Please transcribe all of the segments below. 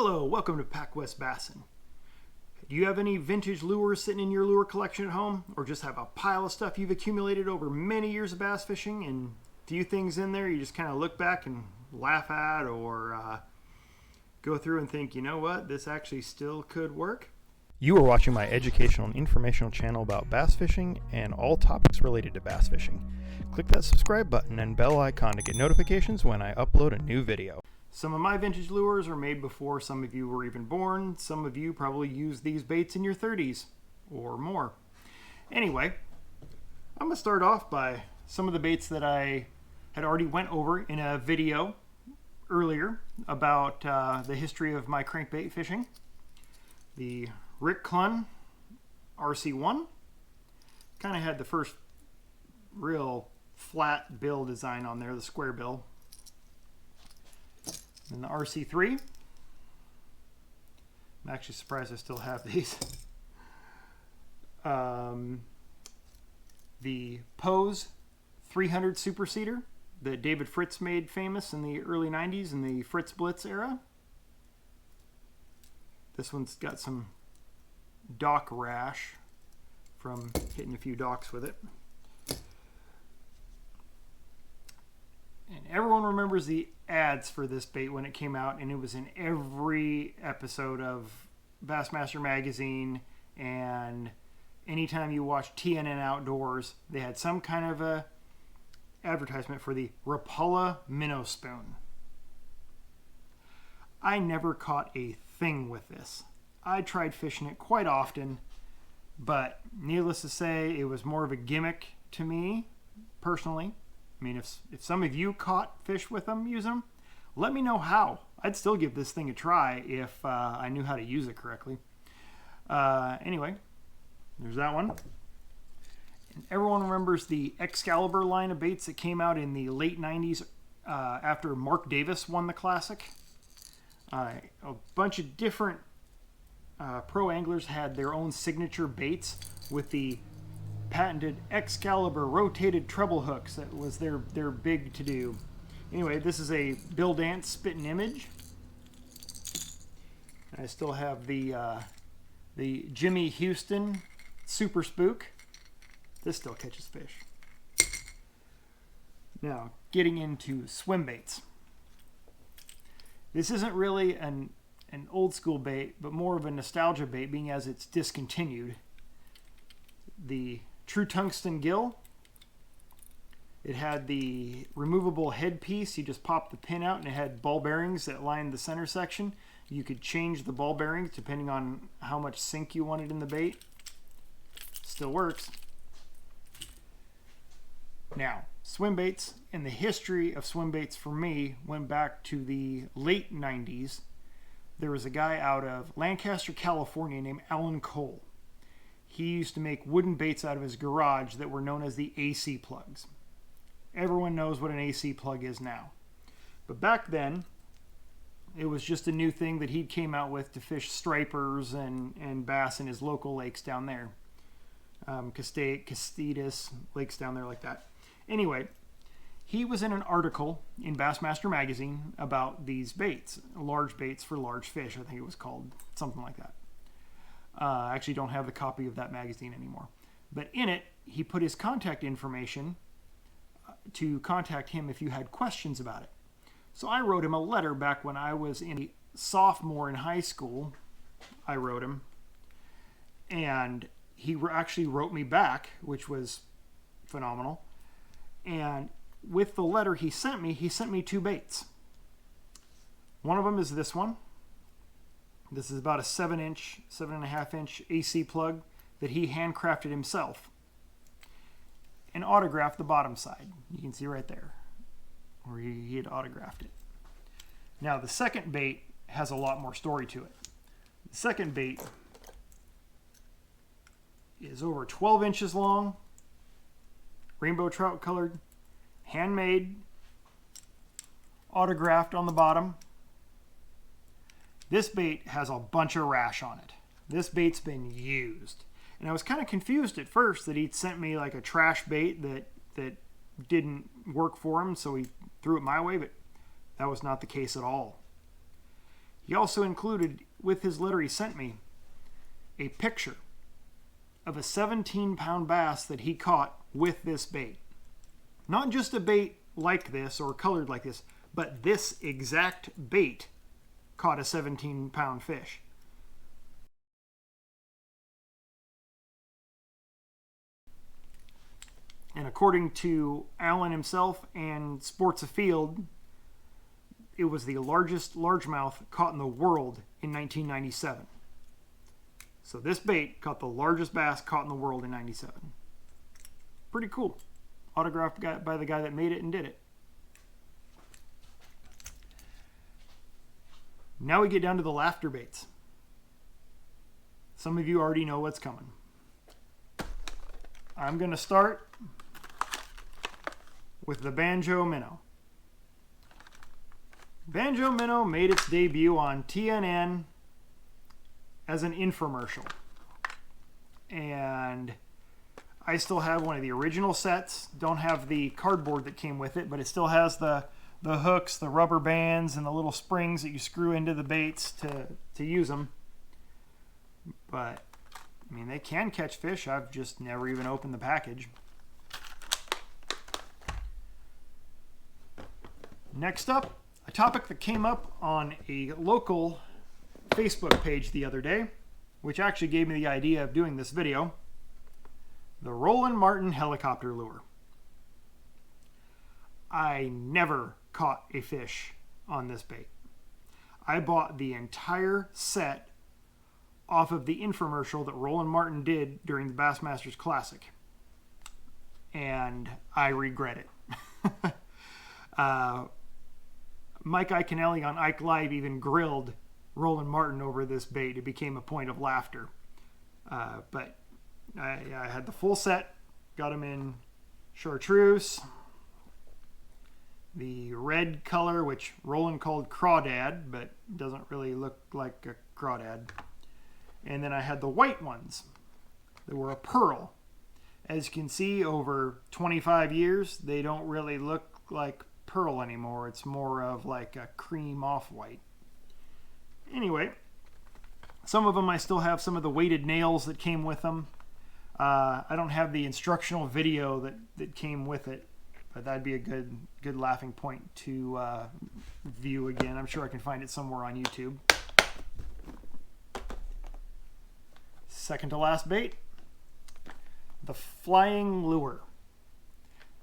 Hello, welcome to Pac West Bassin. Do you have any vintage lures sitting in your lure collection at home? Or just have a pile of stuff you've accumulated over many years of bass fishing and a few things in there you just kind of look back and laugh at or go through and think, you know what, this actually still could work? You are watching my educational and informational channel about bass fishing and all topics related to bass fishing. Click that subscribe button and bell icon to get notifications when I upload a new video. Some of my vintage lures are made before some of you were even born. Some of you probably used these baits in your 30s or more. Anyway, I'm going to start off by some of the baits that I had already went over in a video earlier about the history of my crankbait fishing. The Rick Clunn RC1 kind of had the first real flat bill design on there, the square bill. And the RC3. I'm actually surprised I still have these. The Pose 300 Superseeder that David Fritz made famous in the early 90s in the Fritz Blitz era. This one's got some dock rash from hitting a few docks with it. And everyone remembers the ads for this bait when it came out, and it was in every episode of Bassmaster Magazine, and anytime you watched TNN Outdoors, they had some kind of a advertisement for the Rapala Minnow Spoon. I never caught a thing with this. I tried fishing it quite often, but needless to say, it was more of a gimmick to me, personally. I mean, if some of you caught fish with them, use them, let me know how. I'd still give this thing a try if I knew how to use it correctly. Anyway, there's that one. And everyone remembers the Excalibur line of baits that came out in the late 90s after Mark Davis won the Classic. A bunch of different pro anglers had their own signature baits with the patented Excalibur rotated treble hooks. That was their big to do. Anyway, this is a Bill Dance spitting image. I still have the Jimmy Houston Super Spook. This still catches fish. Now, getting into swim baits. This isn't really an old school bait, but more of a nostalgia bait, being as it's discontinued. The True Tungsten Gill. It had the removable headpiece. You just popped the pin out and it had ball bearings that lined the center section. You could change the ball bearings depending on how much sink you wanted in the bait. Still works. Now, swim baits and the history of swim baits for me went back to the late 90s. There was a guy out of Lancaster, California named Alan Cole. He used to make wooden baits out of his garage that were known as the AC plugs. Everyone knows what an AC plug is now. But back then, it was just a new thing that he came out with to fish stripers and bass in his local lakes down there. Castaitas, lakes down there like that. Anyway, he was in an article in Bassmaster Magazine about these baits, large baits for large fish, I think it was called, something like that. I actually don't have the copy of that magazine anymore. But in it, he put his contact information to contact him if you had questions about it. So I wrote him a letter back when I was a sophomore in high school. I wrote him. And he actually wrote me back, which was phenomenal. And with the letter he sent me two baits. One of them is this one. This is about a 7.5 inch AC plug that he handcrafted himself and autographed the bottom side. You can see right there where he had autographed it. Now the second bait has a lot more story to it. The second bait is over 12 inches long, rainbow trout colored, handmade, autographed on the bottom. This bait has a bunch of rash on it. This bait's been used. And I was kind of confused at first that he'd sent me like a trash bait that didn't work for him, so he threw it my way, but that was not the case at all. He also included, with his letter he sent me, a picture of a 17-pound bass that he caught with this bait. Not just a bait like this or colored like this, but this exact bait caught a 17-pound fish. And according to Allen himself and Sports Afield, it was the largest largemouth caught in the world in 1997. So this bait caught the largest bass caught in the world in 97. Pretty cool. Autographed by the guy that made it and did it. Now we get down to the laughter baits. Some of you already know what's coming. I'm going to start with the Banjo Minnow. Banjo Minnow made its debut on TNN as an infomercial. And I still have one of the original sets. Don't have the cardboard that came with it, but it still has the hooks, the rubber bands, and the little springs that you screw into the baits to use them. But, I mean, they can catch fish. I've just never even opened the package. Next up, a topic that came up on a local Facebook page the other day, which actually gave me the idea of doing this video. The Roland Martin helicopter lure. I never caught a fish on this bait. I bought the entire set off of the infomercial that Roland Martin did during the Bassmasters Classic. And I regret it. Mike Iaconelli on Ike Live even grilled Roland Martin over this bait. It became a point of laughter. But I had the full set. Got them in chartreuse. The red color, which Roland called crawdad, but doesn't really look like a crawdad. And then I had the white ones that were a pearl. As you can see, over 25 years, they don't really look like pearl anymore. It's more of like a cream off-white. Anyway, some of them I still have some of the weighted nails that came with them. I don't have the instructional video that came with it, but that'd be a good laughing point to view again. I'm sure I can find it somewhere on YouTube. Second to last bait, the flying lure.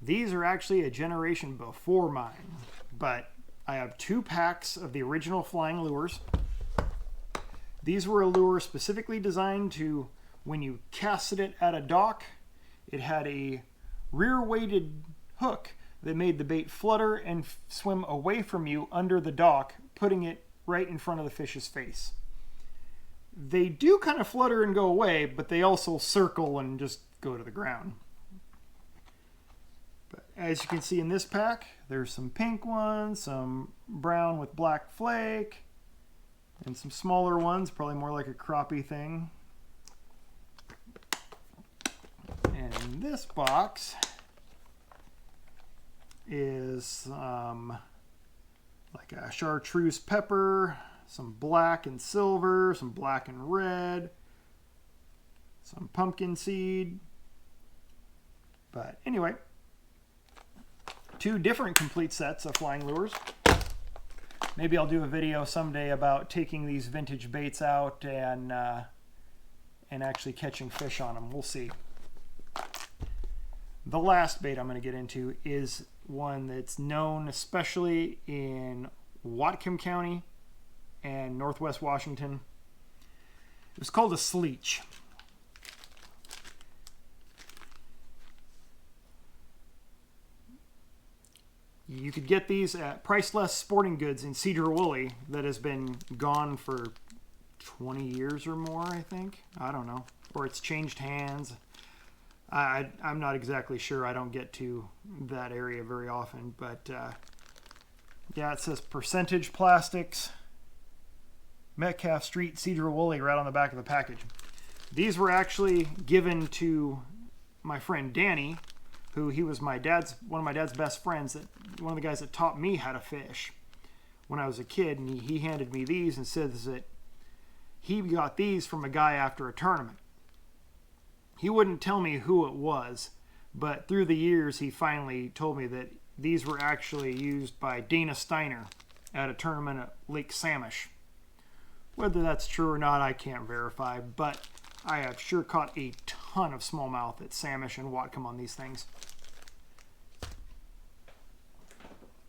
These are actually a generation before mine, but I have 2 packs of the original flying lures. These were a lure specifically designed to, when you casted it at a dock, it had a rear-weighted hook that made the bait flutter and swim away from you under the dock, putting it right in front of the fish's face. They do kind of flutter and go away, but they also circle and just go to the ground. But as you can see in this pack, there's some pink ones, some brown with black flake, and some smaller ones, probably more like a crappie thing. And in this box is like a chartreuse pepper, some black and silver, some black and red, some pumpkin seed. But anyway, 2 different complete sets of flying lures. Maybe I'll do a video someday about taking these vintage baits out and actually catching fish on them. We'll see. The last bait I'm going to get into is one that's known especially in Whatcom County and Northwest Washington. It was called a sleech. You could get these at Priceless Sporting Goods in Cedar Woolley that has been gone for 20 years or more, I think. I don't know. Or it's changed hands. I'm not exactly sure. I don't get to that area very often. But yeah, it says Percentage Plastics, Metcalf Street, Cedar Woolley, right on the back of the package. These were actually given to my friend Danny, who he was one of my dad's best friends, one of the guys that taught me how to fish. when I was a kid, and he handed me these and says that he got these from a guy after a tournament. He wouldn't tell me who it was, but through the years he finally told me that these were actually used by Dana Steiner at a tournament at Lake Samish. Whether that's true or not, I can't verify, but I have sure caught a ton of smallmouth at Samish and Whatcom on these things.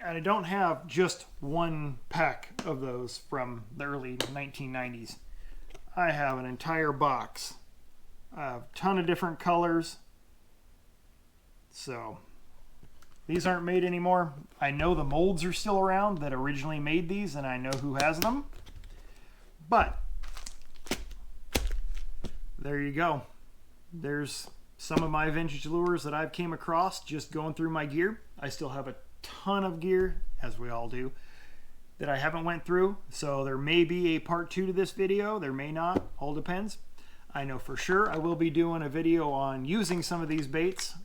And I don't have just one pack of those from the early 1990s. I have an entire box. A ton of different colors. So, these aren't made anymore. I know the molds are still around that originally made these, and I know who has them. But, there you go. There's some of my vintage lures that I've came across just going through my gear. I still have a ton of gear, as we all do, that I haven't went through. So there may be a part 2 to this video. There may not. All depends. I know for sure I will be doing a video on using some of these baits.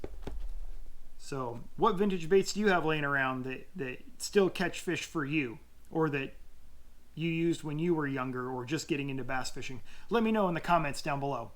So what vintage baits do you have laying around that still catch fish for you, or that you used when you were younger or just getting into bass fishing? Let me know in the comments down below.